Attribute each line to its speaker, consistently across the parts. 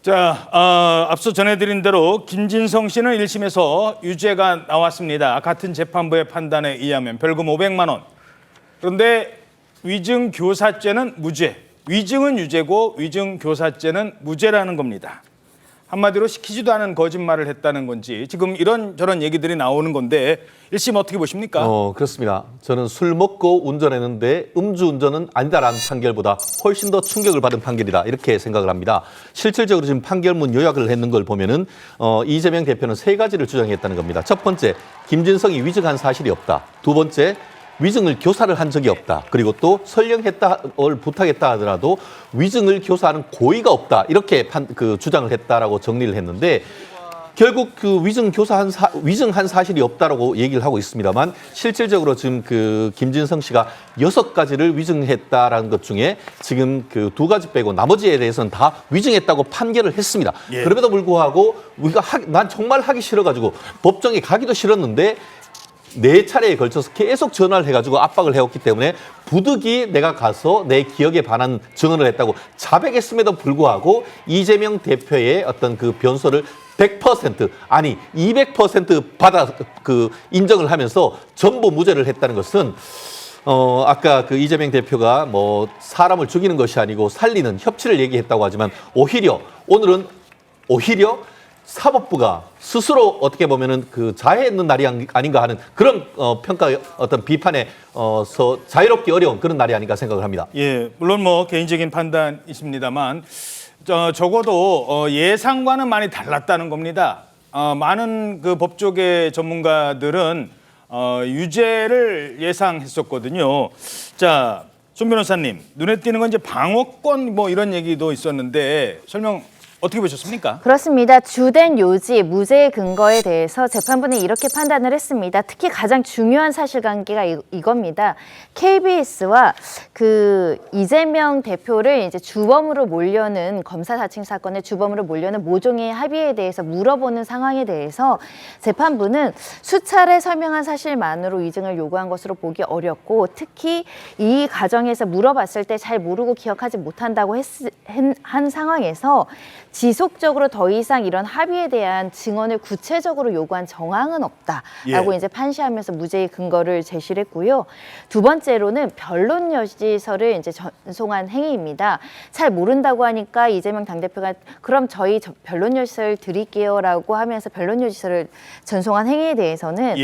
Speaker 1: 자, 앞서 전해드린 대로 김진성 씨는 1심에서 유죄가 나왔습니다. 같은 재판부의 판단에 의하면 벌금 500만 원. 그런데 위증교사죄는 무죄. 위증은 유죄고 위증교사죄는 무죄라는 겁니다. 한마디로 시키지도 않은 거짓말을 했다는 건지 지금 이런저런 얘기들이 나오는 건데 1심 어떻게 보십니까?
Speaker 2: 그렇습니다. 저는 술 먹고 운전했는데 음주운전은 아니다라는 판결보다 훨씬 더 충격을 받은 판결이다 이렇게 생각을 합니다. 실질적으로 지금 판결문 요약을 했는 걸 보면은 이재명 대표는 세 가지를 주장했다는 겁니다. 첫 번째, 김진성이 위증한 사실이 없다. 두 번째, 위증을 교사를 한 적이 없다. 그리고 또 설령했다를 부탁했다 하더라도 위증을 교사하는 고의가 없다. 이렇게 주장을 했다라고 정리를 했는데 결국 그 위증한 사실이 없다라고 얘기를 하고 있습니다만 실질적으로 지금 그 김진성 씨가 6가지를 위증했다라는 것 중에 지금 그 2가지 빼고 나머지에 대해서는 다 위증했다고 판결을 했습니다.
Speaker 1: 예.
Speaker 2: 그럼에도 불구하고 난 정말 하기 싫어가지고 법정에 가기도 싫었는데 4차례에 걸쳐서 계속 전화를 해가지고 압박을 해왔기 때문에 부득이 내가 가서 내 기억에 반한 증언을 했다고 자백했음에도 불구하고 이재명 대표의 어떤 그 변소를 100% 아니 200% 받아 인정을 하면서 전부 무죄를 했다는 것은 아까 그 이재명 대표가 뭐 사람을 죽이는 것이 아니고 살리는 협치를 얘기했다고 하지만 오늘은 오히려 사법부가 스스로 어떻게 보면은 그 자해했는 날이 아닌가 하는 그런 평가 어떤 비판에 자유롭기 어려운 그런 날이 아닌가 생각을 합니다.
Speaker 1: 예, 물론 뭐 개인적인 판단이십니다만 적어도 예상과는 많이 달랐다는 겁니다. 많은 그 법조계 전문가들은 유죄를 예상했었거든요. 자, 손 변호사님, 눈에 띄는 건 이제 방어권 뭐 이런 얘기도 있었는데 설명 어떻게 보셨습니까?
Speaker 3: 그렇습니다. 주된 요지, 무죄의 근거에 대해서 재판부는 이렇게 판단을 했습니다. 특히 가장 중요한 사실관계가 이겁니다. KBS와 그 이재명 대표를 이제 주범으로 몰려는 검사 사칭 사건의 주범으로 몰려는 모종의 합의에 대해서 물어보는 상황에 대해서 재판부는 수차례 설명한 사실만으로 위증을 요구한 것으로 보기 어렵고 특히 이 과정에서 물어봤을 때 잘 모르고 기억하지 못한다고 한 상황에서 지속적으로 더 이상 이런 합의에 대한 증언을 구체적으로 요구한 정황은 없다라고 이제 판시하면서 무죄의 근거를 제시를 했고요. 두 번째로는 변론 여지서를 이제 전송한 행위입니다. 잘 모른다고 하니까 이재명 당대표가 그럼 저희 변론 여지서를 드릴게요라고 하면서 변론 여지서를 전송한 행위에 대해서는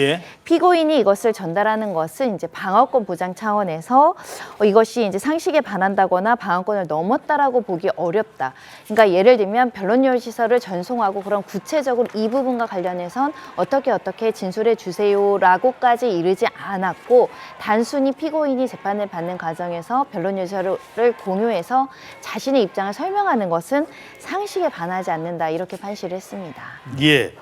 Speaker 3: 피고인이 이것을 전달하는 것은 이제 방어권 보장 차원에서 이것이 이제 상식에 반한다거나 방어권을 넘었다라고 보기 어렵다. 그러니까 예를 들면 변론 여지서를 전송하고 그럼 구체적으로 이 부분과 관련해선 어떻게 진술해 주세요라고까지 이르지 않았고 단순히 피고인이 재판을 받는 과정에서 변론 여지서를 공유해서 자신의 입장을 설명하는 것은 상식에 반하지 않는다 이렇게 판시를 했습니다.
Speaker 1: 예.